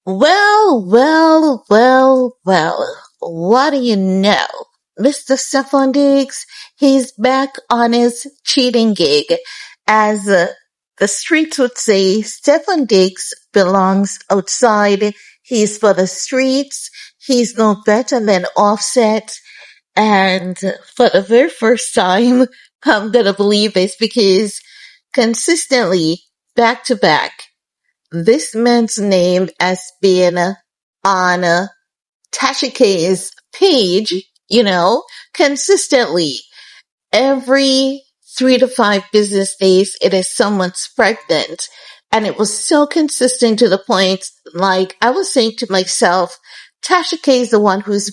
Well, well, well, well. What do you know? Mr. Stefon Diggs, he's back on his cheating gig. As the streets would say, Stefon Diggs belongs outside. He's for the streets. He's no better than Offset. And for the very first time, I'm gonna believe this because consistently, back to back, this man's name has been on Tashak's page, consistently. Every 3 to 5 business days, it is someone's pregnant. And it was so consistent to the point, like, I was saying to myself, Tasha K is the one who's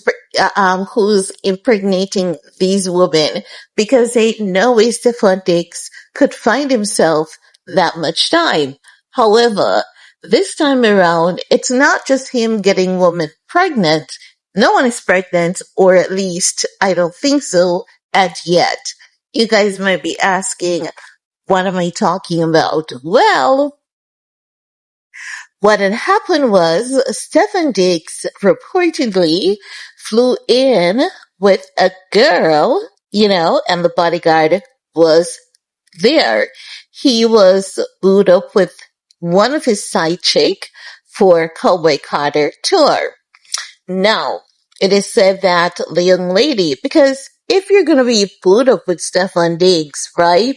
impregnating these women because ain't no way Stefon Diggs could find himself that much time. However, this time around, it's not just him getting women pregnant. No one is pregnant, or at least I don't think so as yet. You guys might be asking, what am I talking about? Well, what had happened was Stefon Diggs reportedly flew in with a girl, and the bodyguard was there. He was booed up with one of his side chick for COWBOY Carter tour. Now, it is said that the young lady, because if you're going to be booed up with Stefon Diggs, right,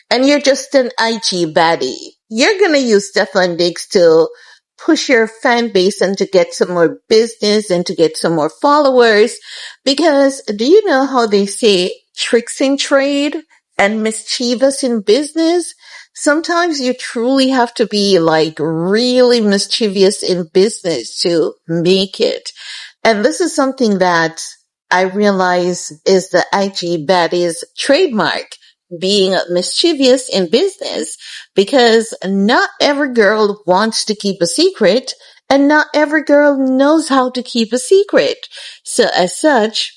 and you're just an IG baddie, you're going to use Stefon Diggs to push your fan base and to get some more business and to get some more followers. Because do you know how they say tricks in trade and mischievous in business? Sometimes you truly have to be like really mischievous in business to make it. And this is something that I realize is the IG baddie's trademark, being mischievous in business, because not every girl wants to keep a secret and not every girl knows how to keep a secret. So as such,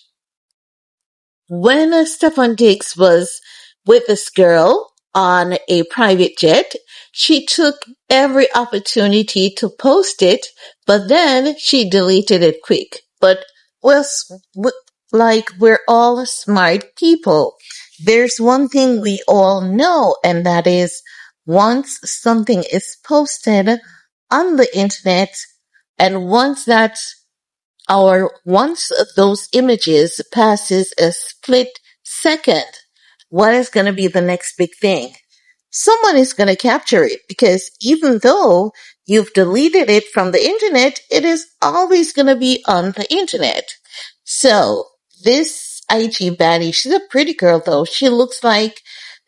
when Stefon Diggs was with this girl on a private jet, she took every opportunity to post it, but then she deleted it quick. But we're all smart people. There's one thing we all know, and that is once something is posted on the internet, and once those images passes a split second, what is going to be the next big thing? Someone is going to capture it, because even though you've deleted it from the internet, it is always going to be on the internet. So this IG baddie, she's a pretty girl though. She looks like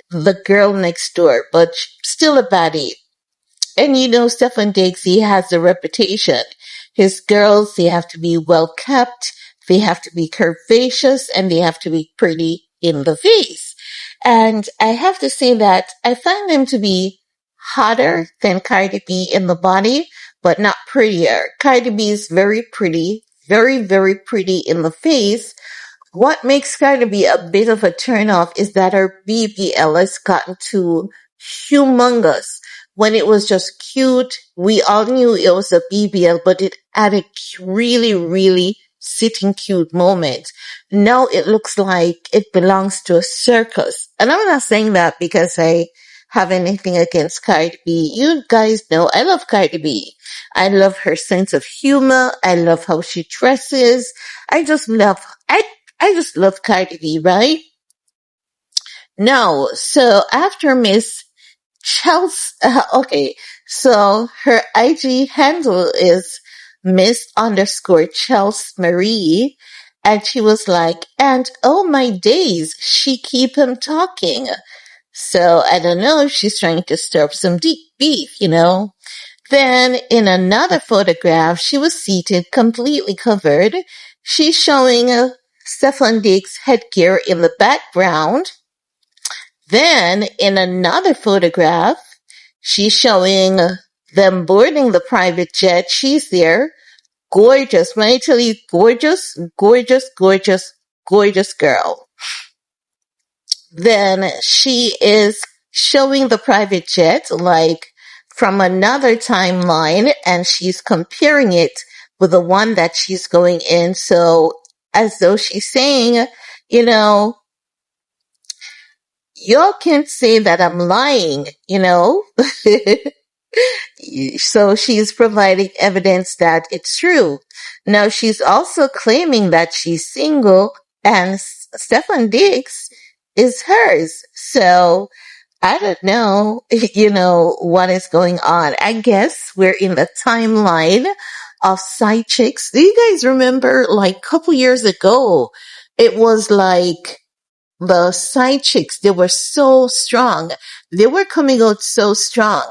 the girl next door, but still a baddie. And Stefon Diggs, he has a reputation. His girls, they have to be well kept, they have to be curvaceous, and they have to be pretty in the face. And I have to say that I find them to be hotter than CardiB in the body, but not prettier. CardiB is very pretty, very, very pretty in the face. What makes CardiB a bit of a turnoff is that her BBL has gotten too humongous. When it was just cute, we all knew it was a BBL, but it added really, really sitting cute moment. Now it looks like it belongs to a circus. And I'm not saying that because I have anything against CardiB. You guys know I love CardiB. I love her sense of humor. I love how she dresses. I just love CardiB, right? No, so after Miss Chelsea, okay, so her IG handle is Miss_Chelsea Marie, and she was like, and oh my days, she keep him talking. So I don't know if she's trying to stir up some deep beef, Then in another photograph, she was seated, completely covered. She's showing Stefon Diggs' headgear in the background. Then in another photograph, she's showing them boarding the private jet. She's there. Gorgeous. When I tell you gorgeous, gorgeous, gorgeous, gorgeous girl. Then she is showing the private jet, like from another timeline and she's comparing it with the one that she's going in. So as though she's saying, you know, y'all can't say that I'm lying, you know? So she's providing evidence that it's true. Now she's also claiming that she's single and Stefon Diggs is hers. So I don't know, what is going on. I guess we're in the timeline of side chicks. Do you guys remember like a couple years ago? It was like the side chicks, they were so strong. They were coming out so strong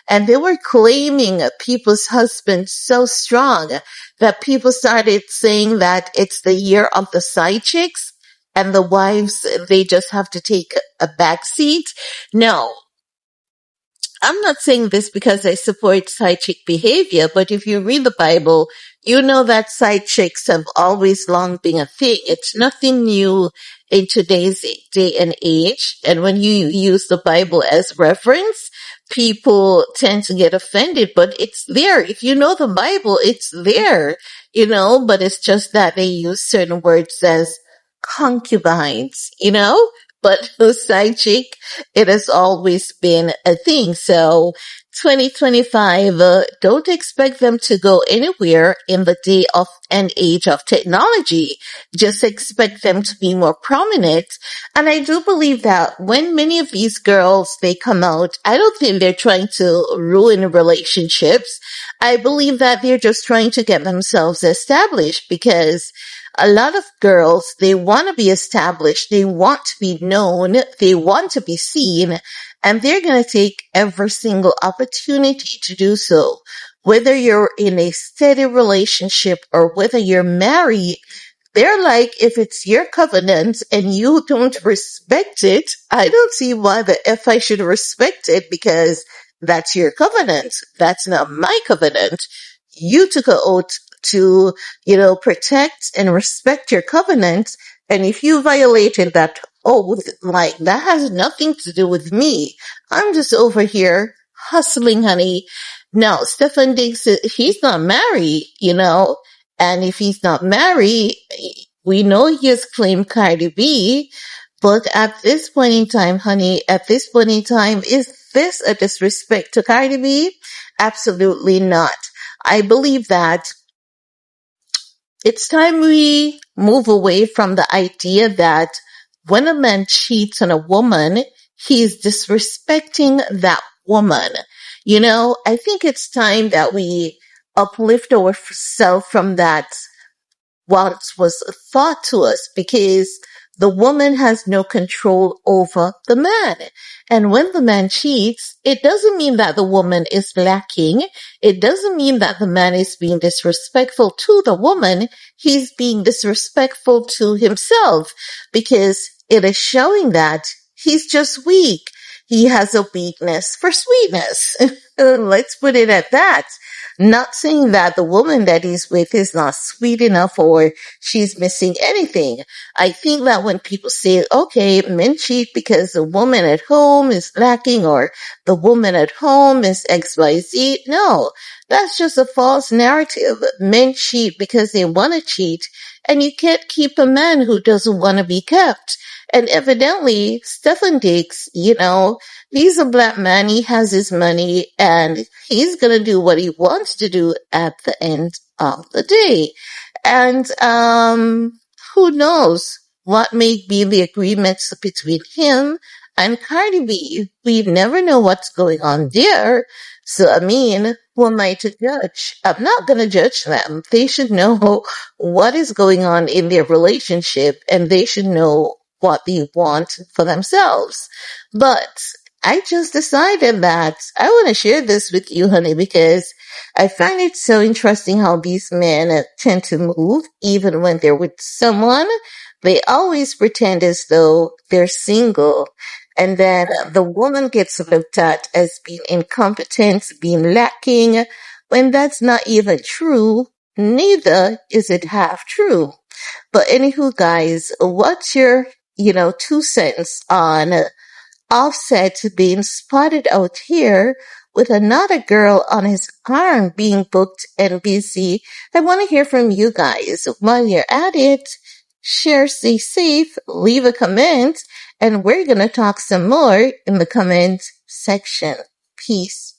and they were claiming people's husbands so strong that people started saying that it's the year of the side chicks and the wives, they just have to take a back seat. No, I'm not saying this because I support side chick behavior, but if you read the Bible, you know that side chicks have always long been a thing. It's nothing new in today's day and age. And when you use the Bible as reference, people tend to get offended, but it's there. If you know the Bible, it's there, but it's just that they use certain words as concubines, but the side chick, it has always been a thing. So 2025, don't expect them to go anywhere in the day of and age of technology. Just expect them to be more prominent. And I do believe that when many of these girls, they come out, I don't think they're trying to ruin relationships. I believe that they're just trying to get themselves established because a lot of girls, they want to be established. They want to be known. They want to be seen. And they're going to take every single opportunity to do so. Whether you're in a steady relationship or whether you're married, they're like, if it's your covenant and you don't respect it, I don't see why the F I should respect it because that's your covenant. That's not my covenant. You took an oath to, protect and respect your covenant. And if you violated that oath, like that has nothing to do with me. I'm just over here hustling, honey. Now, Stefon Diggs, he's not married, and if he's not married, we know he has claimed CardiB. But at this point in time, honey, at this point in time, is this a disrespect to CardiB? Absolutely not. I believe that it's time we move away from the idea that when a man cheats on a woman, he's disrespecting that woman. I think it's time that we uplift ourselves from that what was thought to us because the woman has no control over the man. And when the man cheats, it doesn't mean that the woman is lacking. It doesn't mean that the man is being disrespectful to the woman. He's being disrespectful to himself because it is showing that he's just weak. He has a weakness for sweetness. Let's put it at that. Not saying that the woman that he's with is not sweet enough or she's missing anything. I think that when people say, okay, men cheat because the woman at home is lacking or the woman at home is XYZ. No, that's just a false narrative. Men cheat because they want to cheat and you can't keep a man who doesn't want to be kept. And evidently, Stefon Diggs, he's a black man. He has his money and he's going to do what he wants to do at the end of the day. And, who knows what may be the agreements between him and CardiB. We never know what's going on there. So, who am I to judge? I'm not going to judge them. They should know what is going on in their relationship and they should know what they want for themselves. But I just decided that I want to share this with you, honey, because I find it so interesting how these men tend to move even when they're with someone. They always pretend as though they're single. And then the woman gets looked at as being incompetent, being lacking, when that's not even true. Neither is it half true. But anywho, guys, what's your, 2 cents on Offset being spotted out here with another girl on his arm being booked and busy. I want to hear from you guys. While you're at it, share, stay safe, leave a comment, and we're going to talk some more in the comment section. Peace.